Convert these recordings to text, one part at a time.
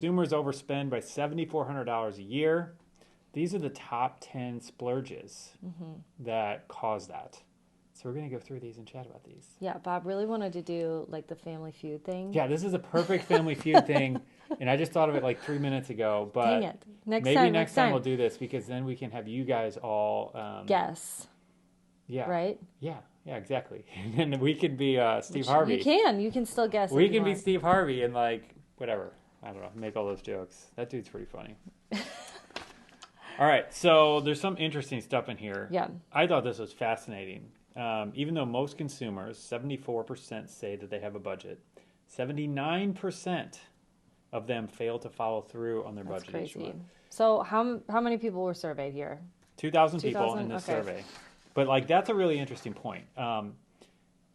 Consumers overspend by $7,400 a year. These are the top 10 splurges that cause that. So we're going to go through these and chat about these. Yeah, Bob really wanted to do like the Family Feud thing. Yeah, this is a perfect Family Feud thing. And I just thought of it like 3 minutes ago. But dang it. maybe next time we'll do this because then we can have you guys all guess. Yeah. Right? Yeah, exactly. And then we could be Steve Harvey. You can still guess. We can be Steve Harvey and like whatever. I don't know, make all those jokes. That dude's pretty funny. All right, so there's some interesting stuff in here. Yeah. I thought this was fascinating. Even though most consumers, 74% say that they have a budget, 79% of them fail to follow through on their budget each month. So how many people were surveyed here? 2,000 people in this survey. But like that's a really interesting point.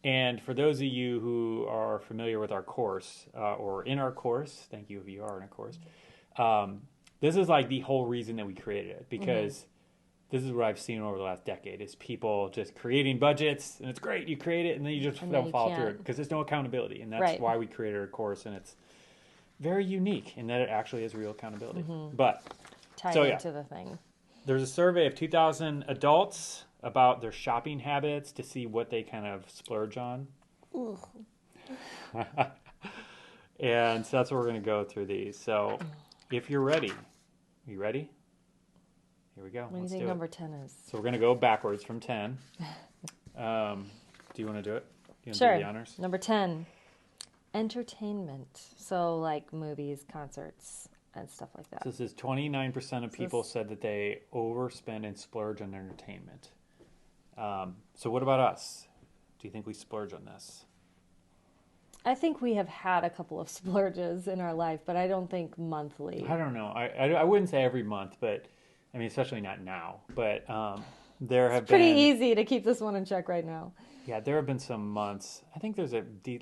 And for those of you who are familiar with our course or in our course, thank you if you are in a course, this is like the whole reason that we created it because this is what I've seen over the last decade is people just creating budgets and it's great. You create it and then you just don't follow through it because there's no accountability. And that's why we created our course and it's very unique in that it actually is real accountability. But tied into the thing. There's a survey of 2,000 adults about their shopping habits to see what they kind of splurge on. And so that's what we're going to go through these. So if you're ready, are you ready? Here we go. What do you think number 10 is? So we're going to go backwards from 10. Do you want to do it? Do you want sure. to do the honors? Number 10, entertainment. So like movies, concerts, and stuff like that. So this is 29% of people said that they overspend and splurge on entertainment. So what about us? Do you think we splurge on this? I think we have had a couple of splurges in our life, but I don't think monthly. I don't know. I wouldn't say every month, but I mean, especially not now. But there have been... It's pretty easy to keep this one in check right now. Yeah, there have been some months. I think there's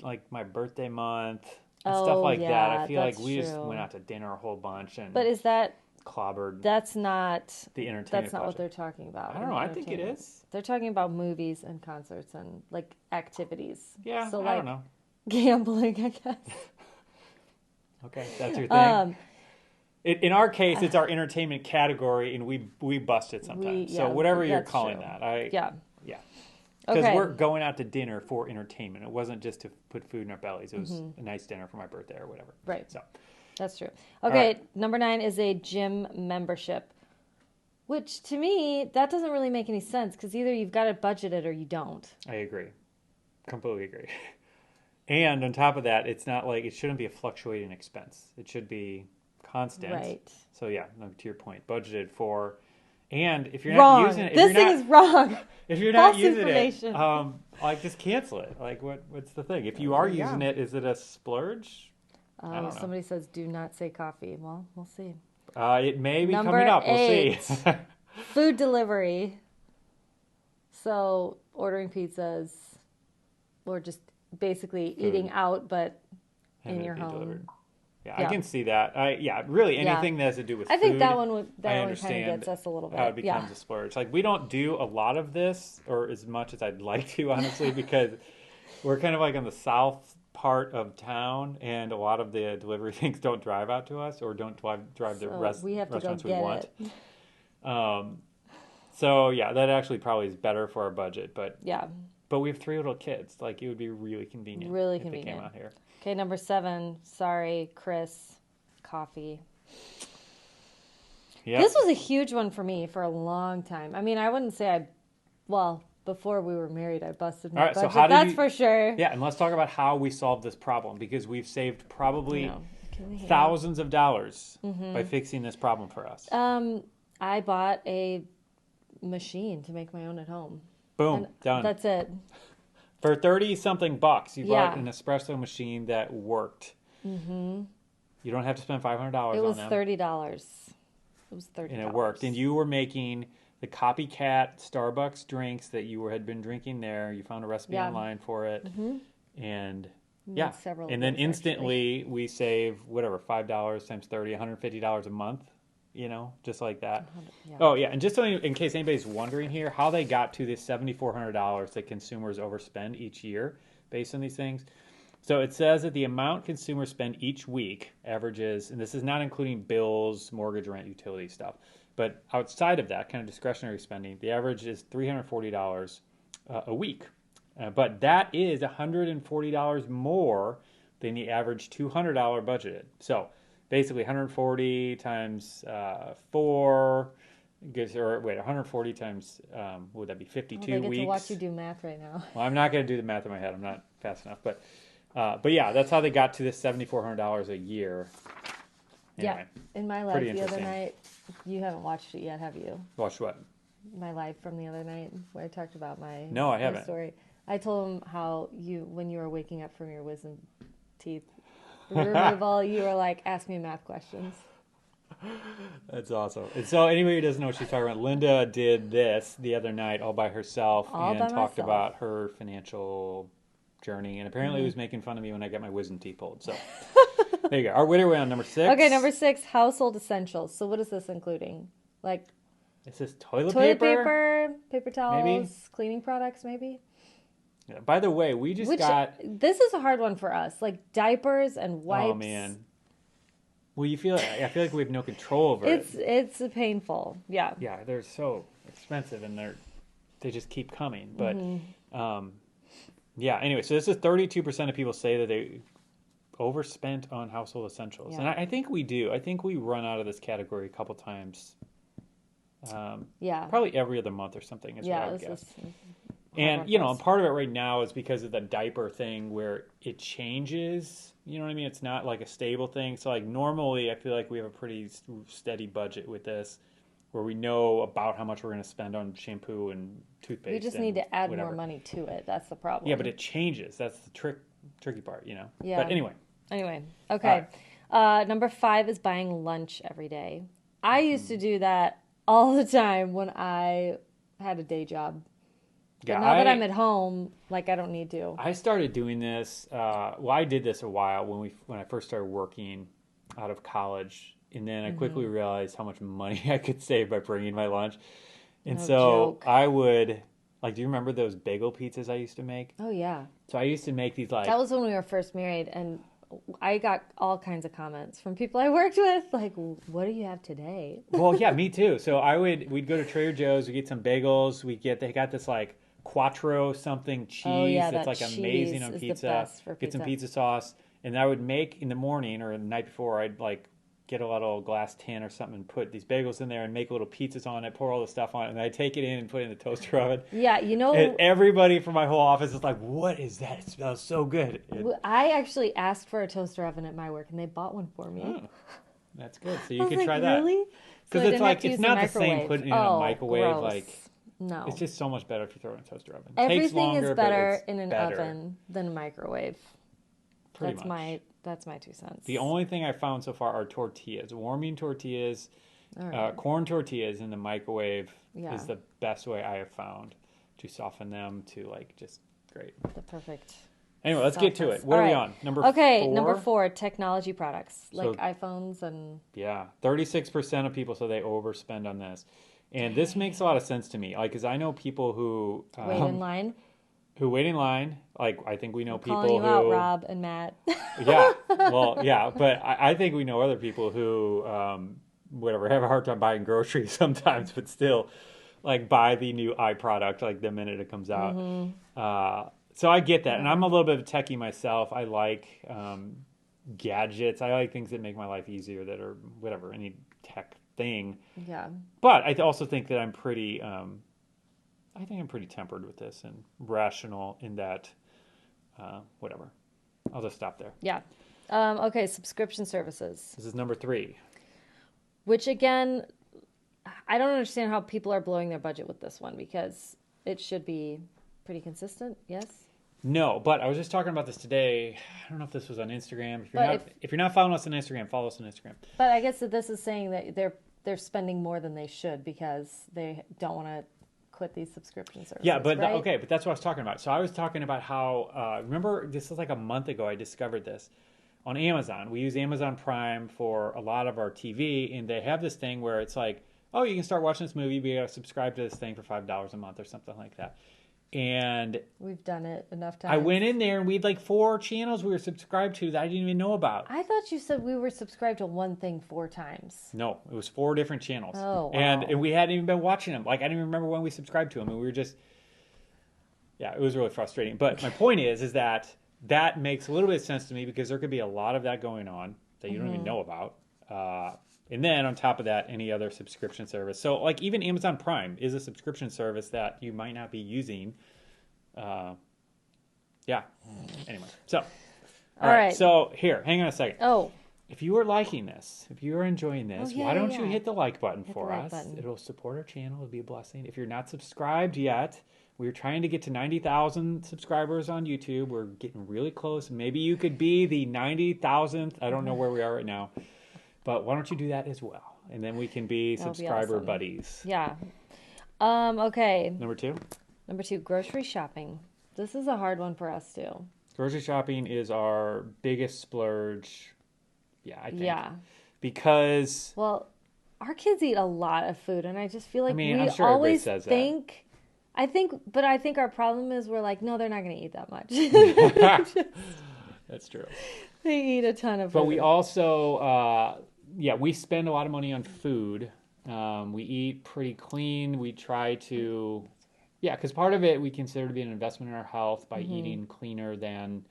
like my birthday month and stuff like that. I feel like we just went out to dinner a whole bunch and... But is that... clobbered. That's not the entertainment. That's not what they're talking about. I don't know. I think it is. They're talking about movies and concerts and like activities. Yeah. So I like don't know. Gambling, I guess. Okay, that's your thing. In our case, it's our entertainment category, and we bust it sometimes. So whatever you're calling that, yeah. Because we're going out to dinner for entertainment. It wasn't just to put food in our bellies. It was a nice dinner for my birthday or whatever. Right. So. That's true. Okay, number 9 is a gym membership, which to me, that doesn't really make any sense because either you've got to budget it or you don't. I agree. Completely agree. And on top of that, it's not like it shouldn't be a fluctuating expense. It should be constant. Right. So yeah, to your point, budgeted for. And if you're wrong. not using it, this thing is wrong. If you're not using it, like just cancel it. Like what's the thing? If you are using it, is it a splurge? I don't know. Somebody says, do not say coffee. Well, we'll see. It may be coming up. We'll see. Food delivery. So ordering pizzas or just basically eating out, but in your home. Delivered. Yeah, I can see that. Really anything that has to do with food. I think that one kind of gets us a little bit. How it becomes a splurge. Like we don't do a lot of this or as much as I'd like to, honestly, because we're kind of like on the south part of town, and a lot of the delivery things don't drive out to us or don't drive the restaurants we want. So yeah, that actually probably is better for our budget, but we have 3 little kids. Like it would be really convenient. Really if convenient. They came out here. Okay, number 7. Sorry, Chris. Coffee. Yep. This was a huge one for me for a long time. I mean, I wouldn't say before we were married, I busted my budget. So that's for sure. Yeah, and let's talk about how we solved this problem because we've saved probably thousands of dollars by fixing this problem for us. I bought a machine to make my own at home. Boom, done. That's it. For 30-something bucks, you bought an espresso machine that worked. Mm-hmm. You don't have to spend $500 on them. It was $30. It was $30. And it worked. And you were making the copycat Starbucks drinks that you had been drinking there. You found a recipe online for it. Mm-hmm. And and then instantly we save $5 times 30, $150 a month. Just like that. Yeah. Oh, yeah. And just in case anybody's wondering here, how they got to this $7,400 that consumers overspend each year based on these things. So it says that the amount consumers spend each week averages, and this is not including bills, mortgage, rent, utility stuff, but outside of that kind of discretionary spending, the average is $340 a week. But that is $140 more than the average $200 budgeted. So basically 140 times 4 gives, or wait, 140 times, what would that be, 52 they get weeks? to watch you do math right now. Well, I'm not going to do the math in my head. I'm not fast enough. But yeah, that's how they got to this $7,400 a year. Anyway, yeah, in my life the other night, you haven't watched it yet, have you? Watched what? My life from the other night, where I talked about my No, I haven't. story. I told him how when you were waking up from your wisdom teeth removal, you were like, ask me math questions. That's awesome. And so anybody who doesn't know what she's talking about, Linda did this the other night all by herself talked about her financial journey, and apparently was making fun of me when I got my wisdom teeth pulled. So there you go. What are we on, number 6? Okay, number 6, household essentials. So what is this including? Like, is this toilet paper, paper towels, maybe? Cleaning products, maybe? Yeah, by the way, we just got... This is a hard one for us. Like diapers and wipes. Oh, man. Well, I feel like we have no control over it. It's painful. Yeah. Yeah, they're so expensive, and they just keep coming. But, yeah, anyway, so this is 32% of people say that they overspent on household essentials. Yeah. And I think we do. I think we run out of this category a couple times. Probably every other month or something is what I would guess. And, and part of it right now is because of the diaper thing where it changes. You know what I mean? It's not like a stable thing. So, like, normally I feel like we have a pretty steady budget with this where we know about how much we're going to spend on shampoo and toothpaste. We just need to add more money to it. That's the problem. Yeah, but it changes. That's the tricky part, Yeah. But anyway. Okay. Number 5 is buying lunch every day. I used to do that all the time when I had a day job. But now that I'm at home, like, I don't need to. I started doing this. I did this a while when I first started working out of college, and then I quickly realized how much money I could save by bringing my lunch. And I would, like, do you remember those bagel pizzas I used to make? Oh yeah. So I used to make these like. That was when we were first married, and I got all kinds of comments from people I worked with, like, "What do you have today?" Well, yeah, me too. So we'd go to Trader Joe's, we'd get some bagels, they got this like Quattro something cheese that's like amazing on pizza. Get some pizza sauce, and I would make in the morning or the night before. I'd like get a little glass tin or something and put these bagels in there and make little pizzas on it, pour all the stuff on it, and I'd take it in and put it in the toaster oven. Yeah, and everybody from my whole office is like, "What is that? It smells so good." I actually asked for a toaster oven at my work, and they bought one for me. Oh, that's good. So you can try that. Really? Because it's like it's not the same putting it in a microwave. Gross. Like. No. It's just so much better if you throw it in a toaster oven. Everything is better in an oven than a microwave. Pretty much. That's my 2 cents. The only thing I found so far are tortillas. Warming tortillas, corn tortillas in the microwave is the best way I have found to soften them to like just great. The perfect. Anyway, let's get to it. What are we on? Number 4? Number 4, technology products like iPhones and... Yeah, 36% of people say they overspend on this. And this makes a lot of sense to me, like, because I know people who wait in line. Like, I think we know people calling you who out, Rob and Matt. Yeah, well, yeah, but I think we know other people who, whatever, have a hard time buying groceries sometimes, but still, like, buy the new iProduct like the minute it comes out. So I get that, and I'm a little bit of a techie myself. I like gadgets. I like things that make my life easier, that are whatever, any tech thing. Yeah. But I also think that I'm pretty tempered with this and rational in that, whatever. I'll just stop there. Yeah. Okay, subscription services. This is number 3. Which, again, I don't understand how people are blowing their budget with this one, because it should be pretty consistent, yes? No, but I was just talking about this today. I don't know if this was on Instagram. If you're not following us on Instagram, follow us on Instagram. But I guess that this is saying that they're spending more than they should because they don't want to quit these subscription services. Yeah, but right? Okay, but that's what I was talking about. So I was talking about how remember, this was like a month ago I discovered this on Amazon. We use Amazon Prime for a lot of our TV, and they have this thing where it's like, oh, you can start watching this movie, but you got to subscribe to this thing for $5 a month or something like that. And we've done it enough times. I went in there and we had like 4 channels we were subscribed to that I didn't even know about. I thought you said we were subscribed to one thing 4 times. No, it was 4 different channels. Oh, wow. And we hadn't even been watching them. Like, I didn't even remember when we subscribed to them. And we were just, yeah, it was really frustrating. But my point is that makes a little bit of sense to me because there could be a lot of that going on that you don't even know about. And then on top of that, any other subscription service. So like even Amazon Prime is a subscription service that you might not be using. Yeah. Anyway, so all right. So here, hang on a second. Oh. If you are liking this, if you are enjoying this, why don't you hit the like button for us? It'll support our channel. It'll be a blessing. If you're not subscribed yet, we're trying to get to 90,000 subscribers on YouTube. We're getting really close. Maybe you could be the 90,000th. I don't know where we are right now. But why don't you do that as well? And then we can be subscriber buddies. Yeah. Okay. Number 2? Number 2, grocery shopping. This is a hard one for us too. Grocery shopping is our biggest splurge. Yeah, I think. Yeah. Because... Well, our kids eat a lot of food, and I just feel like I'm sure always says think... that. I think our problem is we're like, no, they're not going to eat that much. That's true. They eat a ton of food. But we also... we spend a lot of money on food. We eat pretty clean. We try to, because part of it we consider to be an investment in our health by eating cleaner than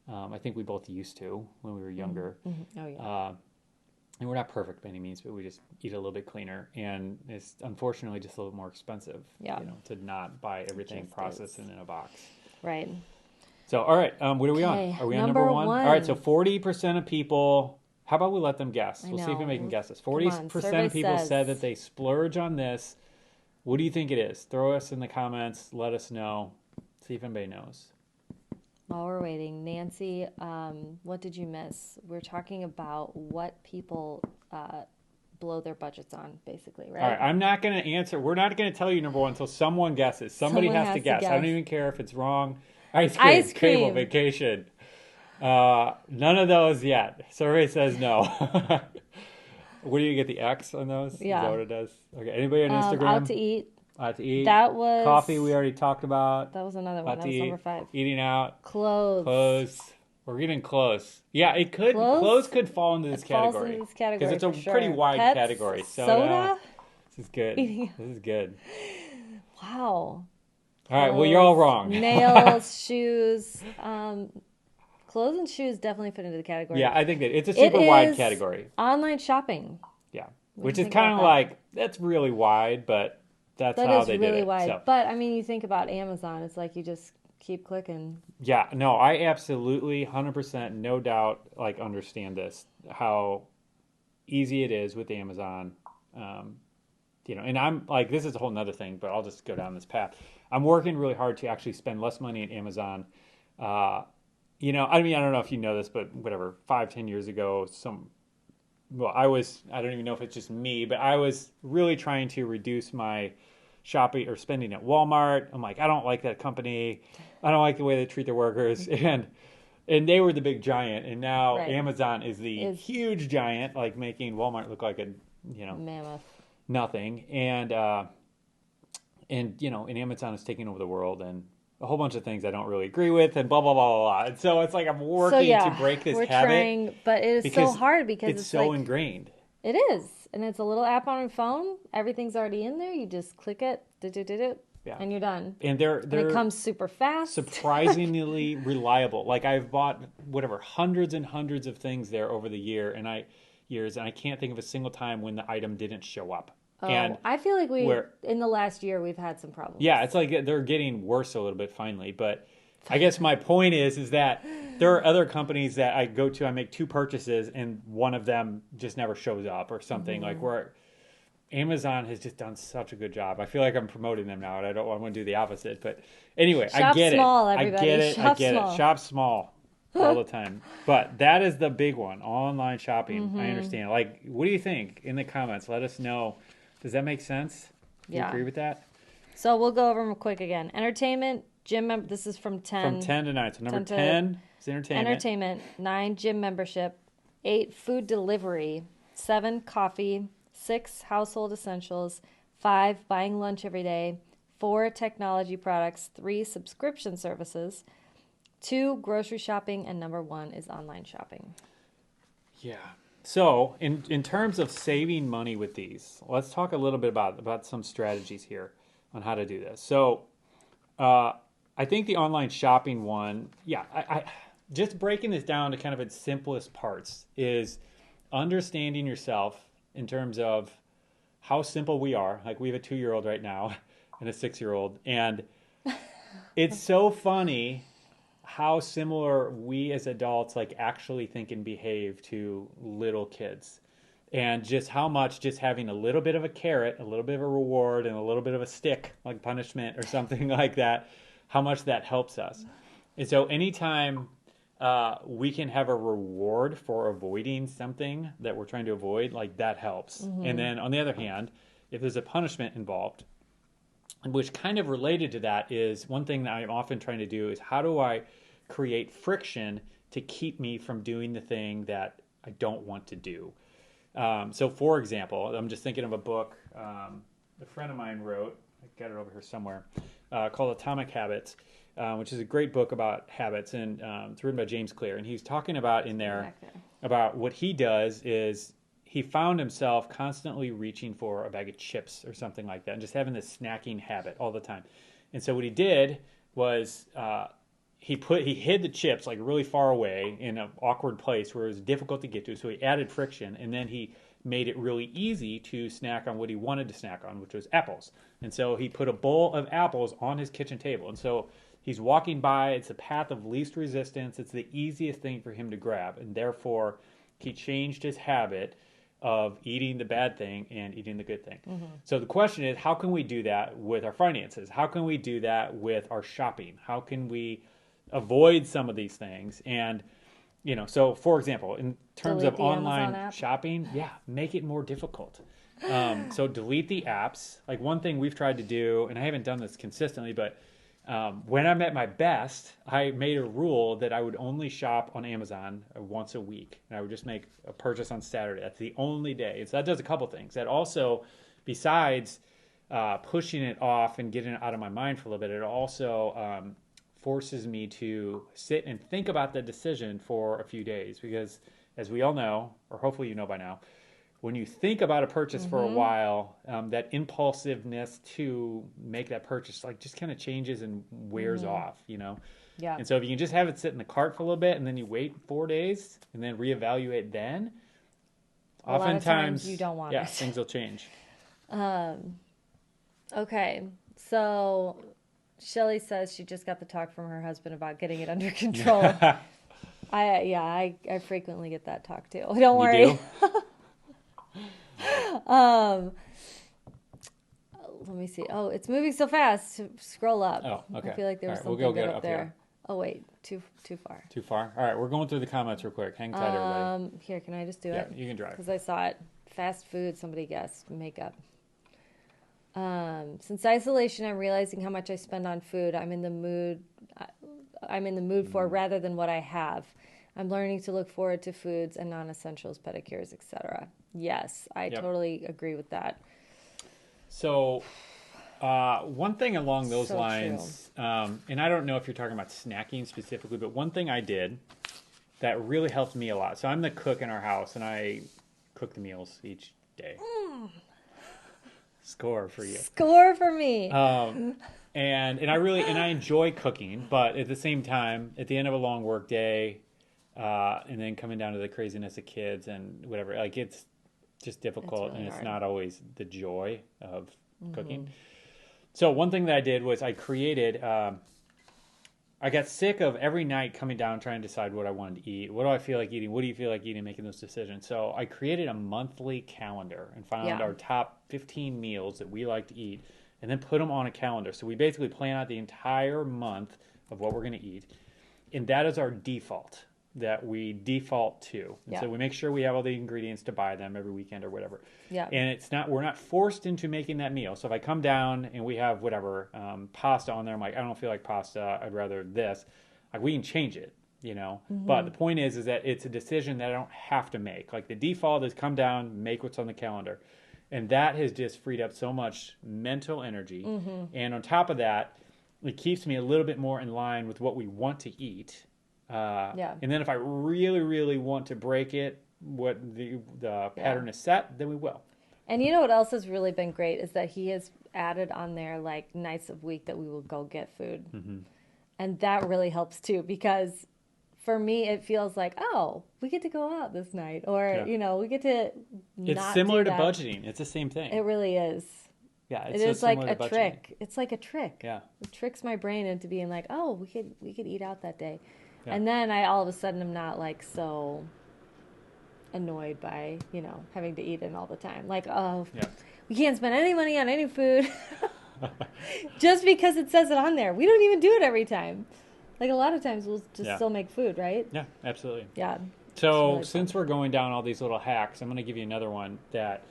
I think we both used to when we were younger. Mm-hmm. Oh, yeah. And we're not perfect by any means, but we just eat a little bit cleaner. And it's unfortunately just a little more expensive, to not buy everything processed and in a box. Right. So, all right, what are we on? Are we on number 1? All right, so 40% of people... How about we let them guess? We'll see if we can guess this. 40% of people said that they splurge on this. What do you think it is? Throw us in the comments. Let us know. See if anybody knows. While we're waiting, Nancy, what did you miss? We're talking about what people blow their budgets on, basically, right? All right, I'm not going to answer. We're not going to tell you number 1 until someone guesses. Somebody has to guess. I don't even care if it's wrong. Ice cream. Cable, vacation. None of those yet. Survey says no. Where do you get the X on those? Yeah. Is that what it does? Okay. Anybody on Instagram? Out to eat. Out to eat. That was... Coffee we already talked about. That was another one. That was number 5. Eating out. Clothes. We're getting close. Yeah, it could. Clothes could fall into this category. Falls into this category because it's a sure. pretty wide Pets, category. Soda? This is good. This is good. Wow. All right. Well, you're all wrong. Nails, shoes. Clothes and shoes definitely fit into the category. Yeah, I think that it's a super wide category. Online shopping. Yeah, which is kind of like, that's really wide, but that's how they did it. That is really wide. So. But, I mean, you think about Amazon, it's like you just keep clicking. Yeah, no, I absolutely, 100%, no doubt, understand this, how easy it is with Amazon. And I'm like, this is a whole nother thing, but I'll just go down this path. I'm working really hard to actually spend less money at Amazon. I don't know if you know this, but whatever, 5-10 years ago, I don't even know if it's just me, but I was really trying to reduce my shopping or spending at Walmart. I'm like, I don't like that company. I don't like the way they treat their workers. And they were the big giant. And now Amazon is the huge giant, making Walmart look like a, mammoth. Nothing. And Amazon is taking over the world and a whole bunch of things I don't really agree with and blah, blah, blah, blah, blah. And so it's like I'm working to break this habit. Trying, but it is so hard because it's so ingrained. It is. And it's a little app on your phone. Everything's already in there. You just click it, and you're done. And it comes super fast. Surprisingly reliable. I've bought, hundreds and hundreds of things there over the years, and I can't think of a single time when the item didn't show up. Oh, and I feel like in the last year we've had some problems. Yeah, it's like they're getting worse a little bit finally. But I guess my point is that there are other companies that I go to, I make 2 purchases, and one of them just never shows up or something. Where Amazon has just done such a good job. I feel like I'm promoting them now, and I want to do the opposite. But anyway, Shop small, everybody. I get it. Shop small all the time. But that is the big one, online shopping. I understand. What do you think? In the comments, let us know. Does that make sense? Do you agree with that? So we'll go over them quick again. Entertainment, gym this is from 10. From 10 to 9. So number 10 is entertainment. Entertainment. 9, gym membership. 8, food delivery. 7, coffee. 6, household essentials. 5, buying lunch every day. 4 technology products, 3 subscription services, 2 grocery shopping, and number 1 is online shopping. Yeah. So in terms of saving money with these, let's talk a little bit about some strategies here on how to do this. So I think the online shopping one, I just breaking this down to kind of its simplest parts is understanding yourself in terms of how simple we are. Like we have a 2-year-old right now and a 6-year-old, and it's so funny how similar we as adults like actually think and behave to little kids, and just how much just having a little bit of a carrot, a little bit of a reward, and a little bit of a stick like punishment or something like that, how much that helps us. And so anytime we can have a reward for avoiding something that we're trying to avoid, like that helps. And then on the other hand, if there's a punishment involved, which kind of related to that is one thing that I'm often trying to do is how do I create friction to keep me from doing the thing that I don't want to do. So for example, I'm just thinking of a book a friend of mine wrote, I got it over here somewhere, called Atomic Habits, which is a great book about habits, and it's written by James Clear. And he's talking about in there about what he does is he found himself constantly reaching for a bag of chips or something like that and just having this snacking habit all the time. And so what he did was he hid the chips like really far away in an awkward place where it was difficult to get to. So he added friction, and then he made it really easy to snack on what he wanted to snack on, which was apples. And so he put a bowl of apples on his kitchen table. And so he's walking by, it's a path of least resistance. It's the easiest thing for him to grab. And therefore, he changed his habit of eating the bad thing and eating the good thing. So the question is, how can we do that with our finances? How can we do that with our shopping? How can we avoid some of these things? And, so for example, in terms of online shopping, make it more difficult. So delete the apps. Like one thing we've tried to do, and I haven't done this consistently, but when I'm at my best, I made a rule that I would only shop on Amazon once a week. And I would just make a purchase on Saturday. That's the only day. And so that does a couple things. That also, besides pushing it off and getting it out of my mind for a little bit, it also forces me to sit and think about the decision for a few days. Because as we all know, or hopefully you know by now, when you think about a purchase for a while, that impulsiveness to make that purchase like just kind of changes and wears off, Yeah. And so if you can just have it sit in the cart for a little bit and then you wait 4 days and then reevaluate then, oftentimes you don't want it. Things will change. Okay. So Shelly says she just got the talk from her husband about getting it under control. I frequently get that talk too. Don't worry. You do? Let me see. Oh, it's moving so fast. Scroll up. Oh, okay. I feel like there was something good up there. Here. Oh wait, too far. Too far. All right, we're going through the comments real quick. Hang tight, everybody. Here, can I just do it? Yeah, you can drive. Because I saw it. Fast food. Somebody guessed makeup. Since isolation, I'm realizing how much I spend on food. I'm in the mood for rather than what I have. I'm learning to look forward to foods and non-essentials, pedicures, etc. Yes, I totally agree with that. So, one thing along those lines, and I don't know if you're talking about snacking specifically, but one thing I did that really helped me a lot. So I'm the cook in our house, and I cook the meals each day. Score for you. Score for me. And I enjoy cooking, but at the same time, at the end of a long work day, and then coming down to the craziness of kids and whatever, like it's just difficult, really, and it's not always the joy of cooking. So one thing that I did was I created, I got sick of every night coming down trying to decide what I wanted to eat. What do I feel like eating? What do you feel like eating? Making those decisions. So I created a monthly calendar and found our top 15 meals that we like to eat and then put them on a calendar. So we basically plan out the entire month of what we're going to eat. And that is our default that we default to. And so we make sure we have all the ingredients to buy them every weekend or whatever. Yeah. And we're not forced into making that meal. So if I come down and we have whatever, pasta on there, I'm like, I don't feel like pasta. I'd rather this. Like we can change it, But the point is that it's a decision that I don't have to make. Like the default is come down, make what's on the calendar. And that has just freed up so much mental energy. And on top of that, it keeps me a little bit more in line with what we want to eat. And then if I really, really want to break it, what the pattern is set, then we will. And you know what else has really been great is that he has added on there like nights of week that we will go get food. And that really helps too, because for me it feels like, oh, we get to go out this night, or you know, we get to it's similar to budgeting. It's the same thing. It really is. Yeah, it is like a trick. It's like a trick. Yeah, it tricks my brain into being like, oh, we could eat out that day. And then I all of a sudden am not like so annoyed by, you know, having to eat in all the time. Like, oh, we can't spend any money on any food just because it says it on there. We don't even do it every time. Like a lot of times we'll just still make food, right? Yeah, absolutely. Yeah. So really since we're going down all these little hacks, I'm going to give you another one that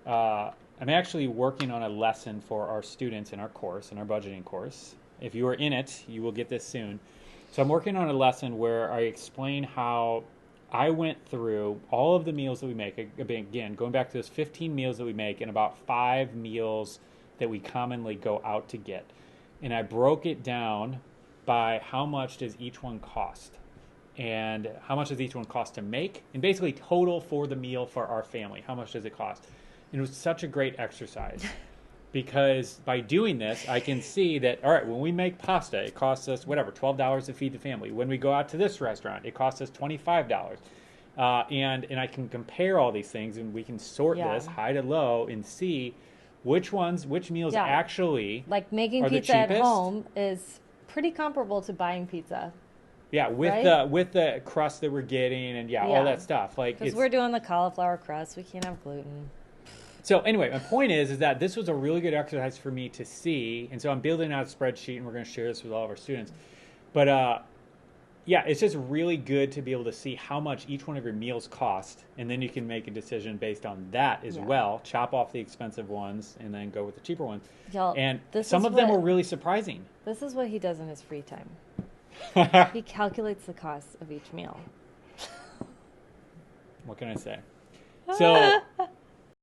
I'm actually working on a lesson for our students in our course, in our budgeting course. If you are in it, you will get this soon. So I'm working on a lesson where I explain how I went through all of the meals that we make. Again, going back to those 15 meals that we make and about 5 meals that we commonly go out to get. And I broke it down by how much does each one cost and how much does each one cost to make, and basically total for the meal for our family. How much does it cost? And it was such a great exercise. Because by doing this, I can see that, all right, when we make pasta, it costs us, whatever, $12 to feed the family. When we go out to this restaurant, it costs us $25. And I can compare all these things, and we can sort this high to low and see which meals actually like making pizza at home is pretty comparable to buying pizza. Yeah, with the crust that we're getting and all that stuff. Like, because we're doing the cauliflower crust, we can't have gluten. So anyway, my point is that this was a really good exercise for me to see. And so I'm building out a spreadsheet, and we're going to share this with all of our students. But it's just really good to be able to see how much each one of your meals cost. And then you can make a decision based on that as well. Chop off the expensive ones and then go with the cheaper ones. And some of them were really surprising. This is what he does in his free time. He calculates the cost of each meal. What can I say? So